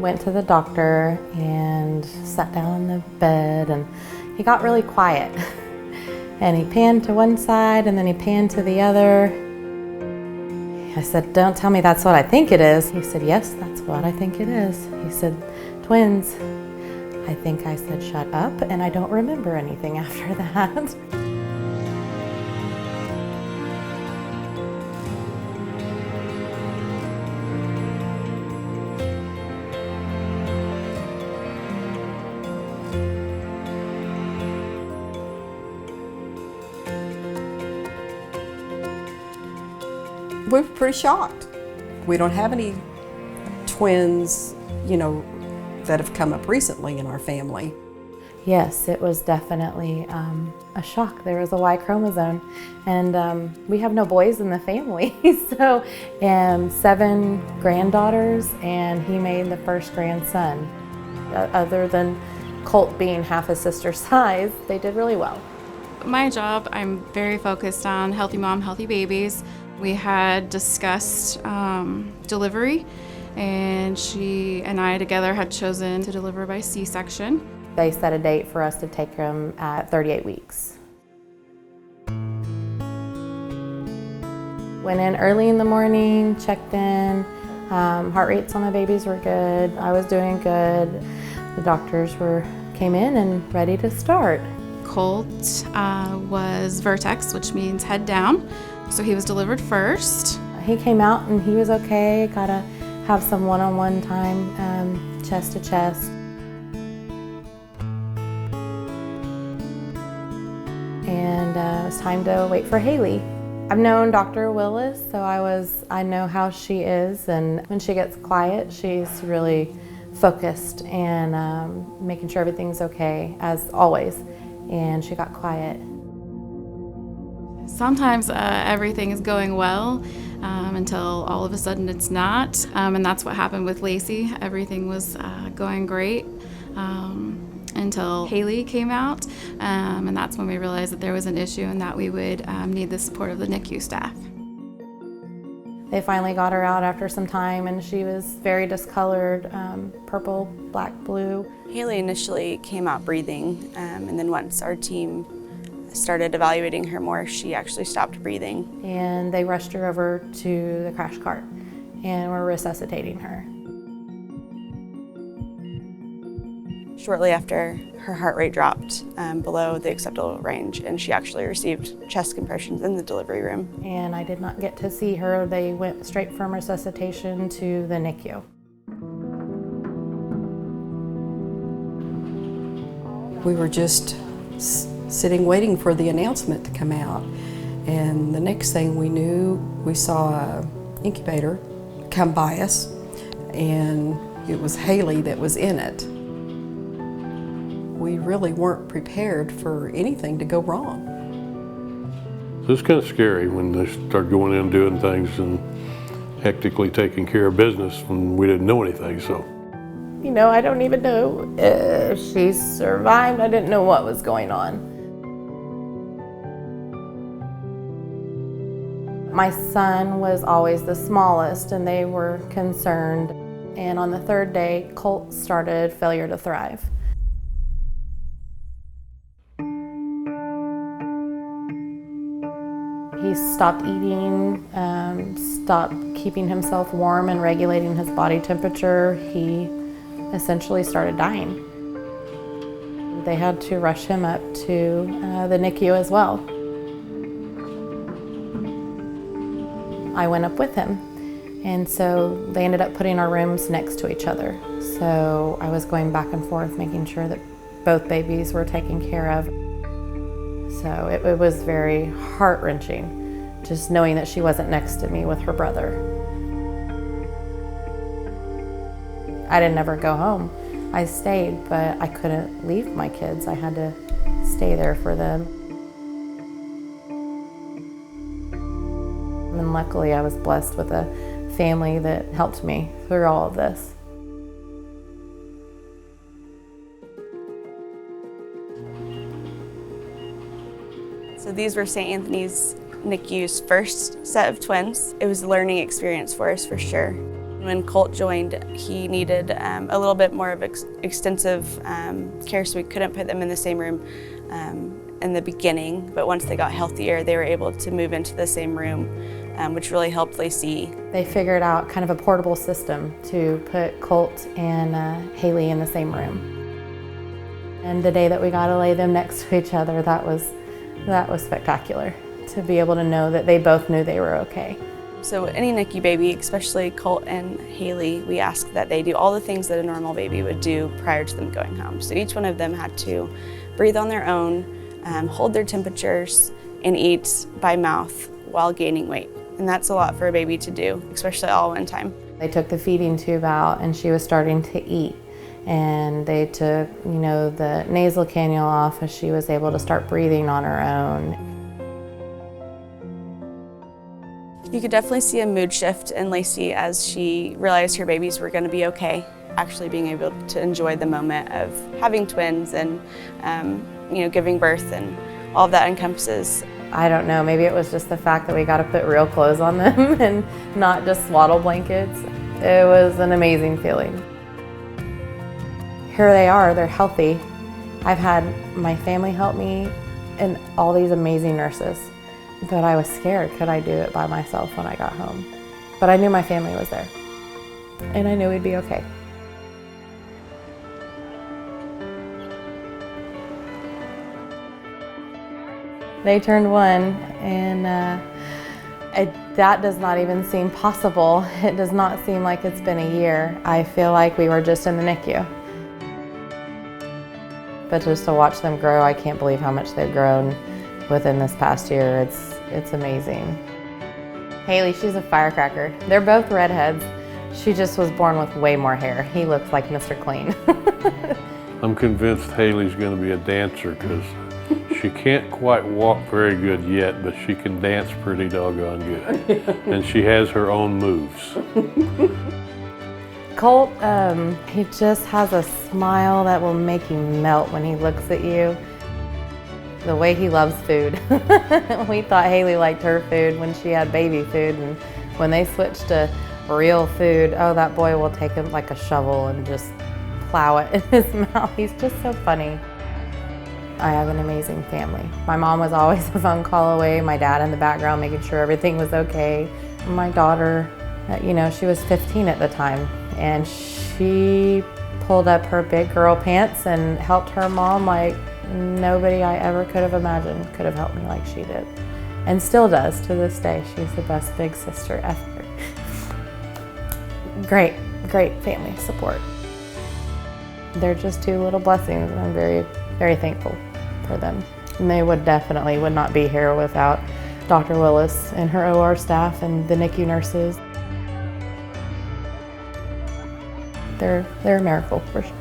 Went to the doctor and sat down on the bed, and he got really quiet. And he panned to one side and then he panned to the other. I said, "Don't tell me that's what I think it is." He said, "Yes, that's what I think it is." He said, "Twins." I think I said, "Shut up," and I don't remember anything after that. We're pretty shocked. We don't have any twins, that have come up recently in our family. Yes, it was definitely a shock. There was a Y chromosome, and we have no boys in the family. So, 7 granddaughters, and he made the first grandson. Other than Colt being half his sister's size, they did really well. My job, I'm very focused on healthy mom, healthy babies. We had discussed delivery, and she and I together had chosen to deliver by C-section. They set a date for us to take him at 38 weeks. Went in early in the morning, checked in. Heart rates on the babies were good. I was doing good. The doctors came in and ready to start. Colt was vertex, which means head down. So he was delivered first. He came out and he was okay. Got to have some one-on-one time, chest to chest. And it was time to wait for Haley. I've known Dr. Willis, so I know how she is, and when she gets quiet, she's really focused and making sure everything's okay, as always. And she got quiet. Sometimes everything is going well until all of a sudden it's not, and that's what happened with Lacie. Everything was going great until Haley came out, and that's when we realized that there was an issue and that we would need the support of the NICU staff. They finally got her out after some time, and she was very discolored, purple, black, blue. Haley initially came out breathing, and then once our team started evaluating her more, she actually stopped breathing. And they rushed her over to the crash cart and were resuscitating her. Shortly after, her heart rate dropped below the acceptable range, and she actually received chest compressions in the delivery room. And I did not get to see her. They went straight from resuscitation to the NICU. We were just sitting waiting for the announcement to come out, and the next thing we knew, we saw an incubator come by us, and it was Haley that was in it. We really weren't prepared for anything to go wrong. It was kind of scary when they started going in doing things and hectically taking care of business when we didn't know anything. So, I don't even know if she survived. I didn't know what was going on. My son was always the smallest, and they were concerned. And on the 3rd day, Colt started failure to thrive. He stopped eating, stopped keeping himself warm and regulating his body temperature. He essentially started dying. They had to rush him up to the NICU as well. I went up with him, and so they ended up putting our rooms next to each other. So I was going back and forth, making sure that both babies were taken care of. So it was very heart-wrenching, just knowing that she wasn't next to me with her brother. I didn't ever go home. I stayed, but I couldn't leave my kids. I had to stay there for them. And luckily I was blessed with a family that helped me through all of this. So these were St. Anthony's NICU's first set of twins. It was a learning experience for us for sure. When Colt joined, he needed a little bit more of extensive care, so we couldn't put them in the same room in the beginning, but once they got healthier, they were able to move into the same room, which really helped Lacie. They figured out kind of a portable system to put Colt and Haley in the same room. And the day that we got to lay them next to each other, that was spectacular, to be able to know that they both knew they were okay. So any NICU baby, especially Colt and Haley, we ask that they do all the things that a normal baby would do prior to them going home. So each one of them had to breathe on their own, hold their temperatures, and eat by mouth while gaining weight. And that's a lot for a baby to do, especially all at one time. They took the feeding tube out and she was starting to eat. And they took, the nasal cannula off as she was able to start breathing on her own. You could definitely see a mood shift in Lacie as she realized her babies were going to be okay. Actually being able to enjoy the moment of having twins and giving birth, and all of that encompasses. I don't know, maybe it was just the fact that we got to put real clothes on them and not just swaddle blankets. It was an amazing feeling. Here they are, they're healthy. I've had my family help me and all these amazing nurses. But I was scared, could I do it by myself when I got home? But I knew my family was there, and I knew we'd be okay. They turned 1, and that does not even seem possible. It does not seem like it's been a year. I feel like we were just in the NICU. But just to watch them grow, I can't believe how much they've grown within this past year. It's amazing. Haley, she's a firecracker. They're both redheads. She just was born with way more hair. He looks like Mr. Clean. I'm convinced Haley's going to be a dancer because she can't quite walk very good yet, but she can dance pretty doggone good. And she has her own moves. Colt, he just has a smile that will make you melt when he looks at you. The way he loves food. We thought Haley liked her food when she had baby food, and when they switched to real food, oh, that boy will take him like a shovel and just plow it in his mouth. He's just so funny. I have an amazing family. My mom was always a phone call away, my dad in the background making sure everything was okay. My daughter, she was 15 at the time, and she pulled up her big girl pants and helped her mom like nobody I ever could have imagined could have helped me like she did. And still does to this day. She's the best big sister ever. Great, great family support. They're just 2 little blessings, and I'm very, very thankful for them. And they would not be here without Dr. Willis and her OR staff and the NICU nurses. They're a miracle for sure.